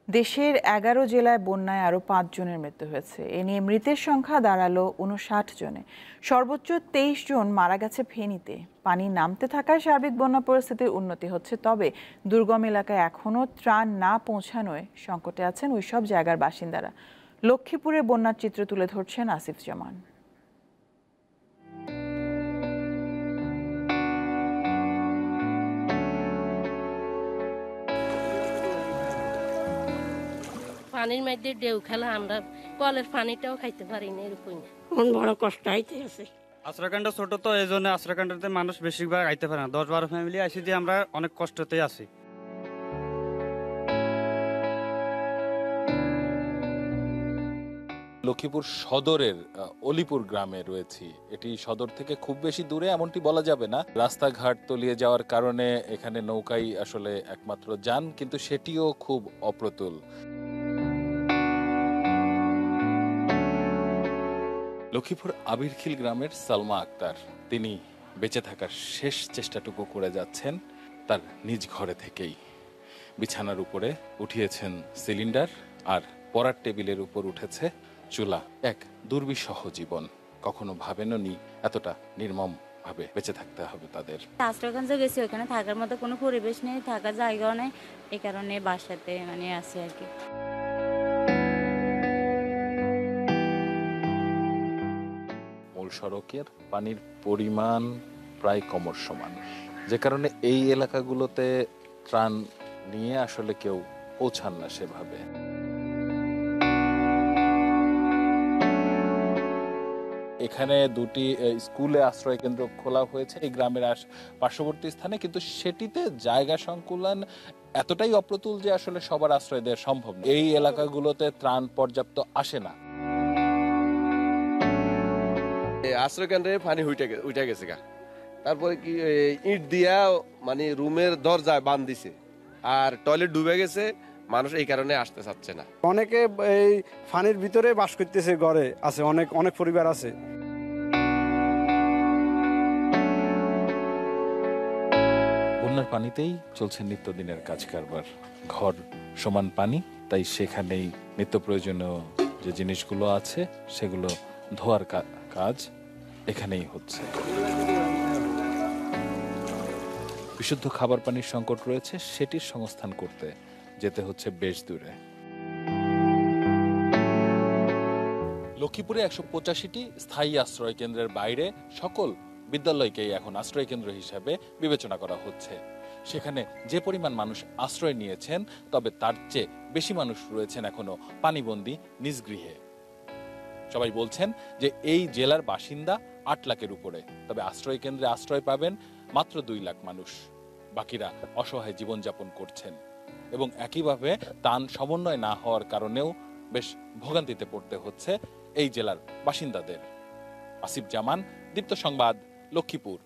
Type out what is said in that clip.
দেশের ১১ জেলায় বন্যায় আরও ৫ জনের মৃত্যু হয়েছে। এ নিয়ে মৃতের সংখ্যা দাঁড়ালো ৫৯ জনে। সর্বোচ্চ ২৩ জন মারা গেছে ফেনীতে। পানি নামতে থাকায় সার্বিক বন্যা পরিস্থিতির উন্নতি হচ্ছে, তবে দুর্গম এলাকায় এখনও ত্রাণ না পৌঁছানোয় সংকটে আছেন ওই সব জায়গার বাসিন্দারা। লক্ষ্মীপুরে বন্যার চিত্র তুলে ধরছেন আসিফ জামান। পানির মধ্যে ঢেউ খেলা, আমরা কলের পানিটাও খাইতে পারি না, এরকম বড় কষ্ট আইতে আছে। আশ্রয়কেন্দ্র ছোট তো এই জন্য আশ্রয়কেন্দ্রতে মানুষ বেশিরভাগ আইতে পারে না। ১০-১২ ফ্যামিলি আসি দিয়ে আমরা অনেক কষ্টতেই আছি। লক্ষ্মীপুর সদরের অলিপুর গ্রামে রয়েছি। এটি সদর থেকে খুব বেশি দূরে এমনটি বলা যাবে না। রাস্তাঘাট তলিয়ে যাওয়ার কারণে এখানে নৌকাই আসলে একমাত্র যান, কিন্তু সেটিও খুব অপ্রতুল। লক্ষ্মীপুর আবিরখিল গ্রামের সালমা আক্তার, তিনি বেঁচে থাকার শেষ চেষ্টাটুকু করে যাচ্ছেন তার নিজ ঘরে থেকেই। বিছানার উপরে উঠিয়েছেন সিলিন্ডার, আর পড়ার টেবিলের উপর উঠেছে চুলা। এক দুর্বিষহ জীবন। কখনো ভাবেননি এতটা নির্মম ভাবে বেঁচে থাকতে হবে তাদের। আশ্রয়কেন্দ্রে গেছি, ওখানে থাকার মতো কোনো পরিবেশ নেই, থাকার জায়গাও নেই, এই কারণে বাসাতে আছে আর কি। মূল সড়কের পানির পরিমাণ প্রায় কোমর সমান, যে কারণে এই এলাকাগুলোতে ত্রাণ নিয়ে আসলে কেউ পৌঁছান না সেভাবে। এখানে দুটি স্কুলে আশ্রয় কেন্দ্র খোলা হয়েছে এই গ্রামের পার্শ্ববর্তী স্থানে, কিন্তু সেটিতে জায়গা সংকুলন এতটাই অপ্রতুল যে আসলে সবার আশ্রয় দেওয়া সম্ভব না। এই এলাকাগুলোতে ত্রাণ পর্যাপ্ত আসে না। আশ্রয় কেন্দ্রে পানি উঠে গেছে গা, তারপরে কি ইট দিয়া মানে রুমের দরজায় বাঁধ দিছে, আর টয়লেট ডুবে গেছে, মানুষ এই কারণে আসতে চাচ্ছে না। অনেকে এই পানির ভিতরে বাস করতেছে, ঘরে আছে, অনেক অনেক পরিবার আছে। বন্যার পানিতেই চলছে নিত্যদিনের কাজ কারবার। ঘর সমান পানি, তাই সেখানেই নিত্য প্রয়োজনীয় যে জিনিসগুলো আছে সেগুলো ধোয়ার কাজ এখানেই হচ্ছে। বিশুদ্ধ খাবার পানির সংকট রয়েছে, সেটির সংস্থান করতে যেতে হচ্ছে বেশ দূরে। লক্ষ্মীপুরে ১৮৫টি স্থায়ী আশ্রয় কেন্দ্রের বাইরে সকল বিদ্যালয়কেই এখন আশ্রয় কেন্দ্র হিসাবে বিবেচনা করা হচ্ছে। সেখানে যে পরিমাণ মানুষ আশ্রয় নিয়েছেন, তবে তার চেয়ে বেশি মানুষ রয়েছেন এখনো পানিবন্দী নিজ গৃহে। সবাই বলছেন যে এই জেলার বাসিন্দা ৮ লাখের উপরে, তবে আশ্রয় কেন্দ্রে আশ্রয় পাবেন মাত্র ২ লাখ মানুষ। বাকিরা অসহায় জীবনযাপন করছেন এবং একইভাবে ত্রাণ সমন্বয় না হওয়ার কারণেও বেশ ভোগান্তিতে পড়তে হচ্ছে এই জেলার বাসিন্দাদের। আসিফ জামান, দীপ্ত সংবাদ, লক্ষ্মীপুর।